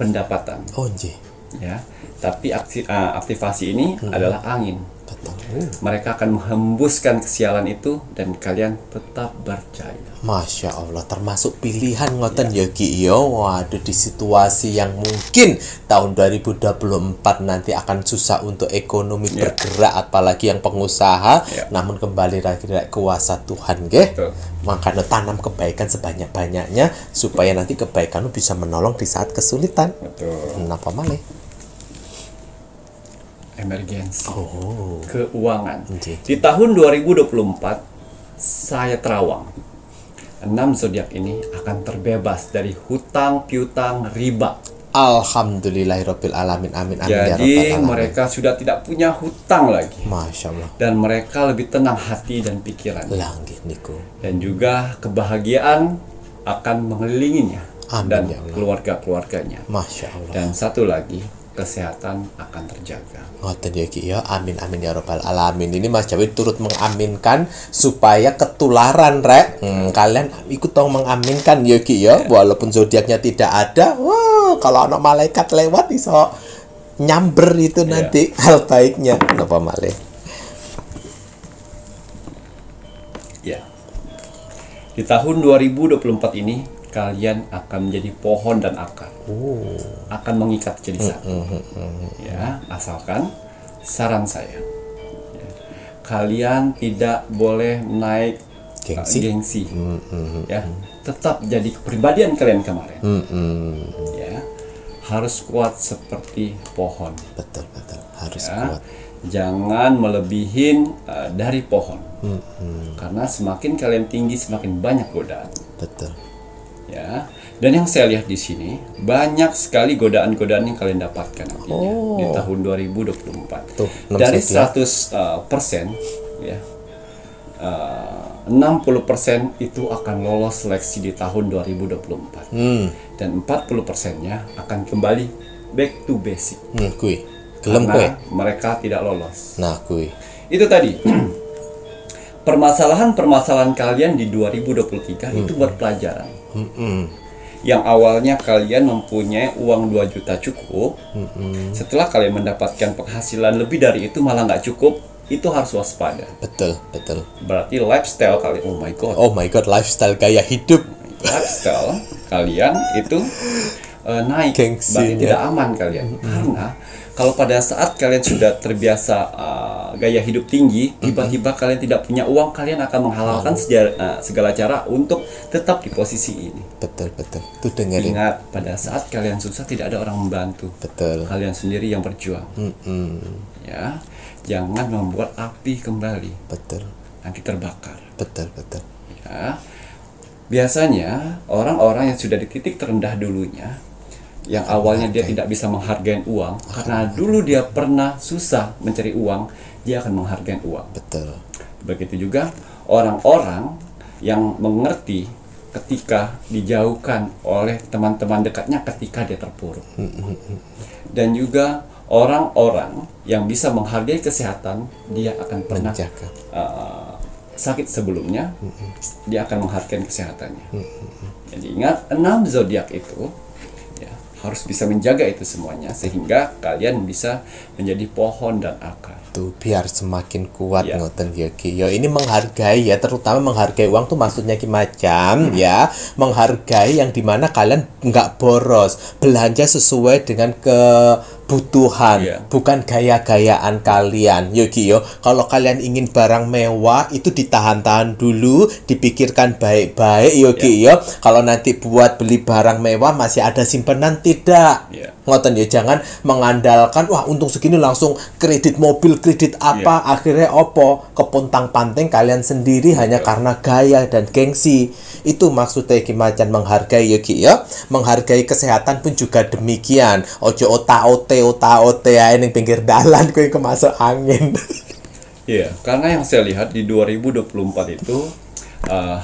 pendapatan, Oh, nggih. ya. Tapi aktivasi ini adalah angin. Betul. Mereka akan menghembuskan kesialan itu dan kalian tetap berjaya. Masya Allah, termasuk pilihan ngoten ya Ki ya. Waduh, di situasi yang mungkin tahun 2024 nanti akan susah untuk ekonomi bergerak, apalagi yang pengusaha. Namun kembali lagi kuasa Tuhan, nggih. Betul. Makanya tanam kebaikan sebanyak-banyaknya supaya nanti kebaikan bisa menolong di saat kesulitan. Betul. Kenapa malah? Emergensi. Oh, Keuangan. Oke. Di tahun 2024 saya terawang. 6 zodiak ini akan terbebas dari hutang piutang riba. Alhamdulillahirabbil alamin. Amin amin ya Jadi rabbal alamin. mereka sudah tidak punya hutang lagi. Masya Allah. Dan mereka lebih tenang hati dan pikiran. Langgih niku. Dan juga kebahagiaan akan mengelilinginya. Amin, Dan ya Allah. keluarga-keluarganya. Masya Allah. Dan satu lagi, kesehatan akan terjaga. Ngoten ya Ki ya. Amin amin ya rabbal alamin. Ini Mas Jawi turut mengaminkan supaya ketularan rek. Kalian ikut dong mengaminkan ya Ki ya. Walaupun zodiaknya tidak ada, wah kalau anak malaikat lewat iso nyamber itu nanti hal baiknya. Napa malih? Ya. Di tahun 2024 ini kalian akan menjadi pohon dan akar. Akan mengikat jadi satu. Ya, asalkan saran saya. Ya, kalian tidak boleh naik gengsi. Ya, tetap jadi kepribadian kalian kemarin. Ya, harus kuat seperti pohon. Betul betul. Harus Ya, kuat. jangan melebihin dari pohon. Karena semakin kalian tinggi semakin banyak godaan. Betul. Ya, dan yang saya lihat di sini banyak sekali godaan-godaan yang kalian dapatkan nantinya di tahun 2024. Tuh, Dari 6 100% ya, 60% itu akan lolos seleksi di tahun 2024. Dan 40%-nya akan kembali back to basic. Kui. Gelem kowe. Karena mereka tidak lolos. Nah, kui. Itu tadi. Permasalahan-permasalahan kalian di 2023 itu buat pelajaran. Yang awalnya kalian mempunyai uang 2 juta cukup, setelah kalian mendapatkan penghasilan lebih dari itu malah nggak cukup, itu harus waspada. Betul, betul. Berarti lifestyle kalian, Oh my god, lifestyle gaya hidup. lifestyle kalian itu naik, Gengsinya. berarti tidak aman kalian. Karena kalau pada saat kalian sudah terbiasa gaya hidup tinggi, tiba-tiba kalian tidak punya uang, kalian akan menghalalkan segala cara untuk tetap di posisi ini. Betul, betul. Tuh dengerin. Ingat, pada saat kalian susah tidak ada orang membantu. Betul. Kalian sendiri yang berjuang. Ya, jangan membuat api kembali, Betul. nanti terbakar. Betul, betul. Ya, biasanya orang-orang yang sudah di titik terendah dulunya, yang awalnya dia tidak bisa menghargai uang, karena dulu dia pernah susah mencari uang, dia akan menghargai uang. Betul. Begitu juga orang-orang yang mengerti ketika dijauhkan oleh teman-teman dekatnya ketika dia terpuruk. Dan juga orang-orang yang bisa menghargai kesehatan, dia akan pernah Menjaga. sakit sebelumnya, dia akan menghargai kesehatannya. Jadi ingat, 6 zodiak itu ya, harus bisa menjaga itu semuanya sehingga kalian bisa menjadi pohon dan akar. Tuh biar semakin kuat Ya. ngoten ya Ki. Ya ini menghargai ya, terutama menghargai uang tuh maksudnya Ki macam ya, menghargai yang dimana kalian nggak boros, belanja sesuai dengan kebutuhan, Iya. bukan gaya-gayaan kalian. Yo Ki yo, kalau kalian ingin barang mewah itu ditahan-tahan dulu, dipikirkan baik-baik yo Ki yo. Kalau nanti buat beli barang mewah masih ada simpenan tidak. Iya. Ngoten ya, jangan mengandalkan wah untung segini langsung kredit mobil, kredit apa, akhirnya opo kepontang-panting kalian sendiri hanya karena gaya dan gengsi. Itu maksudnya Ki macan menghargai ya Ki ya. Menghargai kesehatan pun juga demikian. Ojo otak-ote ae ning pinggir dalan kowe kemasuk angin. Iya, karena yang saya lihat di 2024 itu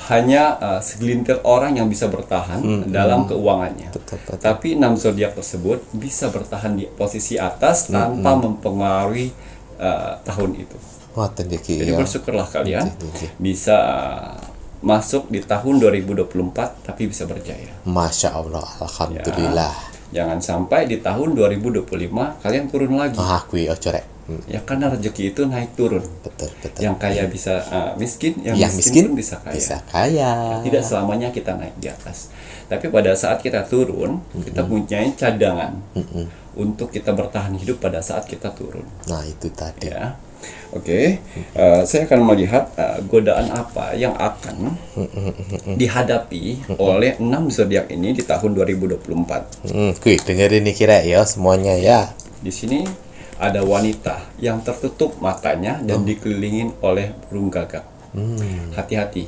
hanya segelintir orang yang bisa bertahan dalam keuangannya. Betul. Tapi 6 zodiak tersebut bisa bertahan di posisi atas tanpa mempengaruhi tahun itu. Ngoten ya Ki Jadi ya. bersyukurlah kalian Iya. bisa masuk di tahun 2024 tapi bisa berjaya. Masya Allah, alhamdulillah. Jangan sampai di tahun 2025 kalian turun lagi. Kuwi ojo rek. Ya karena rezeki itu naik turun. Betul. Yang kaya bisa miskin, yang miskin pun bisa kaya. Bisa kaya. Tidak selamanya kita naik di atas. Tapi pada saat kita turun, kita punya cadangan untuk kita bertahan hidup pada saat kita turun. Nah, itu tadi. Ya. Oke, saya akan melihat godaan apa yang akan dihadapi oleh 6 zodiak ini di tahun 2024. Kuy, dengerin nih kira ya semuanya ya. Di sini ada wanita yang tertutup matanya dan dikelilingin oleh burung gagak. Hati-hati,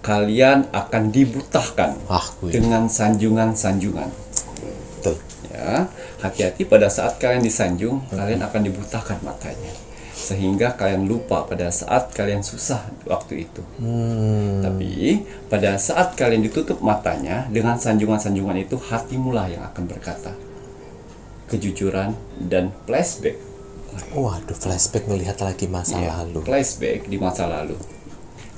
kalian akan dibutahkan dengan sanjungan-sanjungan. Betul. Ya, hati-hati pada saat kalian disanjung, kalian akan dibutahkan matanya. Sehingga kalian lupa pada saat kalian susah waktu itu. Tapi pada saat kalian ditutup matanya dengan sanjungan-sanjungan itu, hatimulah yang akan berkata kejujuran dan flashback. Waduh, flashback melihat lagi masa lalu. Flashback di masa lalu.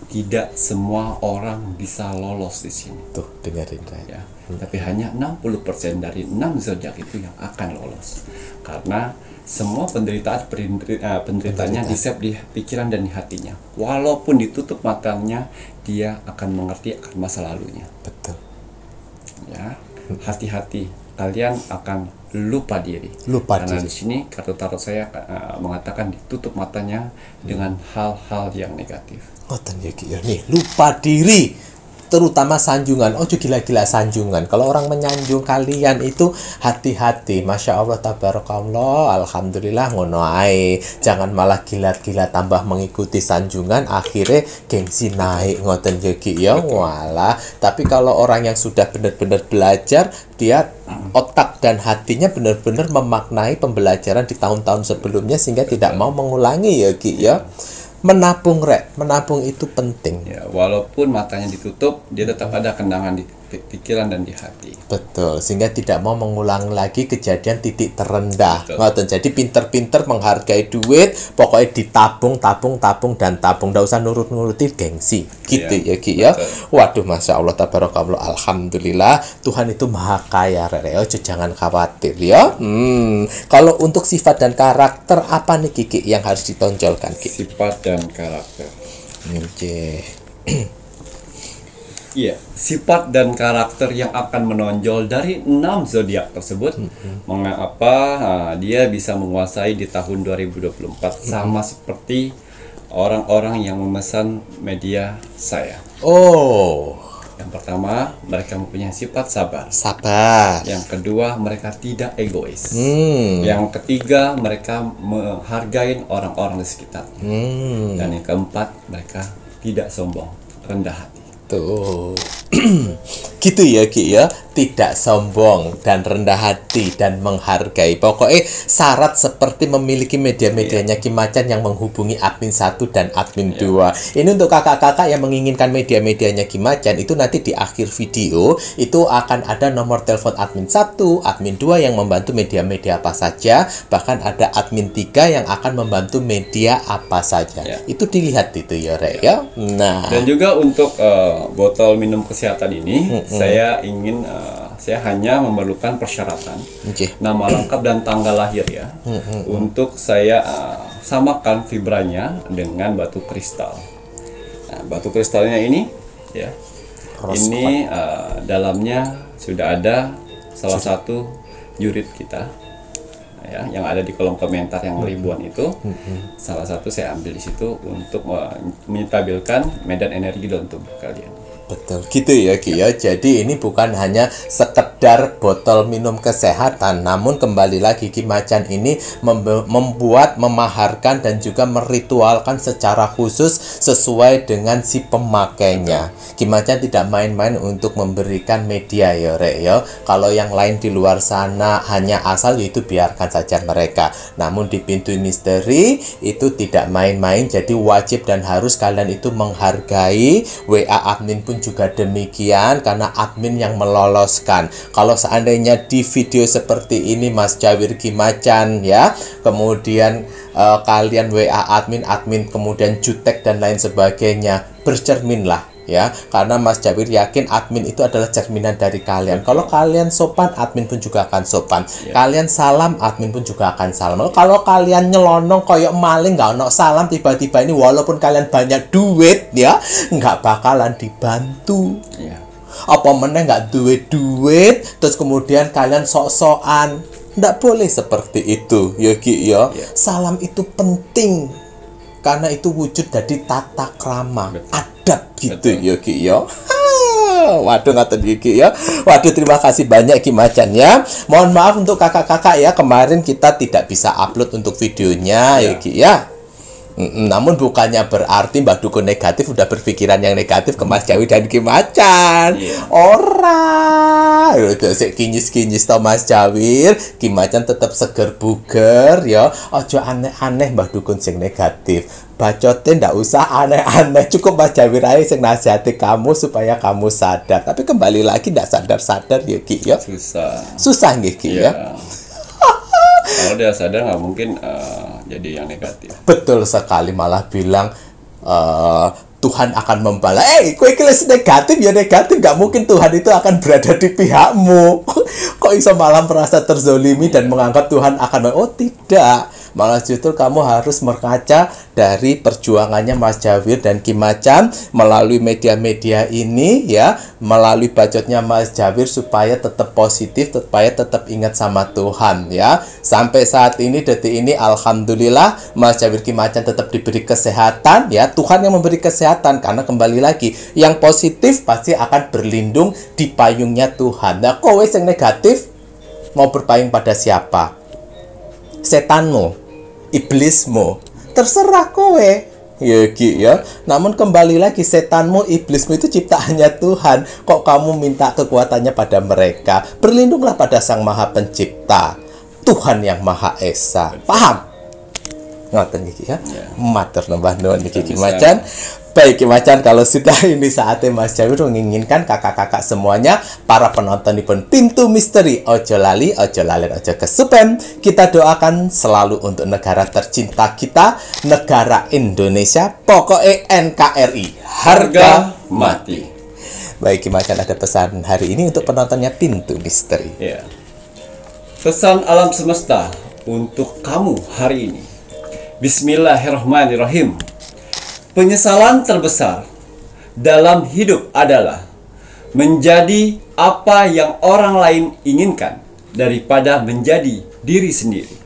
Tidak semua orang bisa lolos di sini. Tuh, dengerin ya. Tapi hanya 60% dari 6 zodiak itu yang akan lolos. Karena semua penderitaannya di-save di pikiran dan di hatinya. Walaupun ditutup matanya, dia akan mengerti akan masa lalunya. Betul. Ya, hati-hati, kalian akan lupa diri. Karena di sini kartu tarot saya mengatakan ditutup matanya dengan hal-hal yang negatif. Nih, lupa diri. Terutama sanjungan. Oh, gila-gila sanjungan. Kalau orang menyanjung kalian itu hati-hati. Masya Allah, tabarakallah, alhamdulillah, ngono ae. Jangan malah gila-gila tambah mengikuti sanjungan, akhirnya gengsi naik ngoten iki ya. Walah. Tapi kalau orang yang sudah benar-benar belajar, dia otak dan hatinya benar-benar memaknai pembelajaran di tahun-tahun sebelumnya sehingga tidak mau mengulangi ya Ki ya. Menabung itu penting ya, walaupun matanya ditutup, dia tetap ada kenangan di pikiran dan di hati. Betul, sehingga tidak mau mengulang lagi kejadian titik terendah. Jadi pinter-pinter menghargai duit, pokoknya ditabung dan tabung, nggak usah nurut-nuruti gengsi gitu ya Ki ya. Waduh, Masya Allah, tabarakallah, alhamdulillah, Tuhan itu maha kaya jangan khawatir ya. Kalau untuk sifat dan karakter apa nih Kiki yang harus ditonjolkan Ki? Sifat dan karakter. Iya, sifat dan karakter yang akan menonjol dari 6 zodiak tersebut. Mengapa dia bisa menguasai di tahun 2024 sama seperti orang-orang yang memesan media saya. Yang pertama, mereka mempunyai sifat sabar. Yang kedua, mereka tidak egois. Yang ketiga, mereka menghargai orang-orang di sekitar. Dan yang keempat, mereka tidak sombong, rendah hati. Tuh. Gitu ya Ki ya, tidak sombong dan rendah hati dan menghargai. Pokoknya syarat seperti memiliki media-medianya Ki Macan yang menghubungi admin 1 dan admin 2. Ini untuk kakak-kakak yang menginginkan media-medianya Ki Macan, itu nanti di akhir video itu akan ada nomor telepon admin 1, admin 2 yang membantu media-media apa saja, bahkan ada admin 3 yang akan membantu media apa saja. Itu dilihat itu ya Rek ya. Nah, dan juga untuk botol minum kesehatan ini saya hanya memerlukan persyaratan nama lengkap dan tanggal lahir ya. Untuk saya samakan fibranya dengan batu kristal. Nah, batu kristalnya ini ya, ini dalamnya sudah ada salah satu jurit kita ya, yang ada di kolom komentar yang ribuan itu. Salah satu saya ambil di situ untuk menyetabilkan medan energi dalam tubuh kalian. Betul, gitu ya Ki ya. Jadi ini bukan hanya sekedar botol minum kesehatan, namun kembali lagi Ki Macan ini membuat, memaharkan dan juga meritualkan secara khusus sesuai dengan si pemakainya. Ki Macan tidak main-main untuk memberikan media ya Rek ya. Kalau yang lain di luar sana hanya asal, yaitu biarkan saja mereka. Namun di pintu misteri itu tidak main-main, jadi wajib dan harus kalian itu menghargai. WA admin pun juga demikian, karena admin yang meloloskan. Kalau seandainya di video seperti ini Mas Jawir Ki Macan ya, kemudian kalian WA admin kemudian jutek dan lain sebagainya, bercerminlah ya, karena Mas Jawir yakin admin itu adalah cerminan dari kalian. Kalau kalian sopan, admin pun juga akan sopan. Kalian salam, admin pun juga akan salam. Kalau kalian nyelonong koyok maling, nggak ono salam, tiba-tiba ini walaupun kalian banyak duit ya, nggak bakalan dibantu. Apa meneh nggak duit terus kemudian kalian sok-sokan. Nggak boleh seperti itu ya Ki ya. Salam itu penting karena itu wujud dari tata krama, adab gitu ya Ki ya. Waduh ngaten Ki ya. Waduh terima kasih banyak Ki Macan ya. Mohon maaf untuk kakak-kakak ya, kemarin kita tidak bisa upload untuk videonya ya Ki ya. Namun bukannya berarti Mbak Dukun negatif udah berpikiran yang negatif ke Mas Jawir dan Ki Macan. Ora, udah sik kinyis-kinyis to Mas Jawir, Ki Macan tetap seger buger ya. Ojo aneh-aneh Mbak Dukun sing negatif. Bacotin ndak usah aneh-aneh, cukup Mas Jawir aja sing nasihati kamu supaya kamu sadar. Tapi kembali lagi ndak sadar-sadar ya Ki ya. Susah nggih Ki ya. Kalau dia sadar nggak mungkin jadi yang negatif. Betul sekali, malah bilang Tuhan akan membalas. Kue kelas negatif ya negatif, nggak mungkin Tuhan itu akan berada di pihakmu. Kok bisa malah merasa terzolimi dan menganggap Tuhan akan tidak. Malah justru kamu harus berkaca dari perjuangannya Mas Jawir dan Ki Macan melalui media-media ini ya, melalui bacotnya Mas Jawir supaya tetap positif, supaya tetap ingat sama Tuhan ya. Sampai saat ini, detik ini, alhamdulillah Mas Jawir Ki Macan tetap diberi kesehatan ya. Tuhan yang memberi kesehatan, karena kembali lagi yang positif pasti akan berlindung di payungnya Tuhan. Nah, kowe yang negatif mau berpayung pada siapa? Setanmu, iblismu, terserah kowe ya Ki ya. Namun kembali lagi, setanmu, iblismu itu ciptaannya Tuhan. Kok kamu minta kekuatannya pada mereka? Berlindunglah pada Sang Maha Pencipta, Tuhan yang Maha Esa. Paham? Ngoten iki ya. Matur nembah nuwun iki Ki Macan. Baik Ki Macan, kalau sudah ini saatnya Mas Jawir menginginkan kakak-kakak semuanya, para penonton pun Pintu Misteri, ojo lali, ojo lalen, ojo kesupen. Kita doakan selalu untuk negara tercinta kita, negara Indonesia, pokoknya NKRI, harga mati. Baik Ki Macan, ada pesan hari ini untuk penontonnya Pintu Misteri. Pesan alam semesta untuk kamu hari ini. Bismillahirrahmanirrahim. Penyesalan terbesar dalam hidup adalah menjadi apa yang orang lain inginkan daripada menjadi diri sendiri.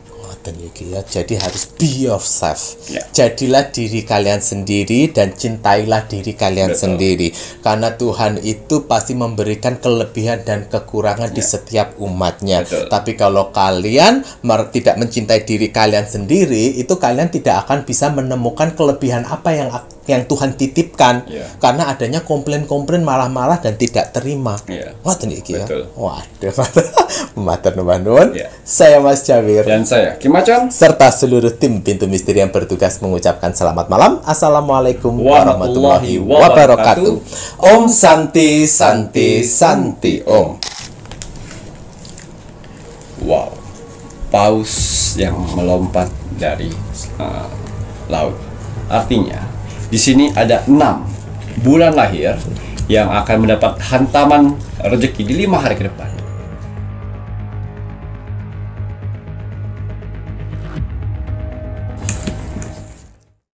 Jadi harus be yourself. Jadilah diri kalian sendiri dan cintailah diri kalian sendiri. Karena Tuhan itu pasti memberikan kelebihan dan kekurangan di setiap umatnya. Tapi kalau kalian tidak mencintai diri kalian sendiri, itu kalian tidak akan bisa menemukan kelebihan apa yang Tuhan titipkan. Karena adanya komplain-komplain, marah-marah dan tidak terima. Waduh iki ya. Waduh. Matur nuwun. Saya Mas Jawir dan saya Ki Macan serta seluruh tim Pintu Misteri yang bertugas mengucapkan selamat malam. Assalamualaikum warahmatullahi wabarakatuh. Om Santi Santi Santi Om. Wow, paus yang melompat dari laut. Artinya di sini ada 6 bulan lahir yang akan mendapat hantaman rezeki di 5 hari ke depan.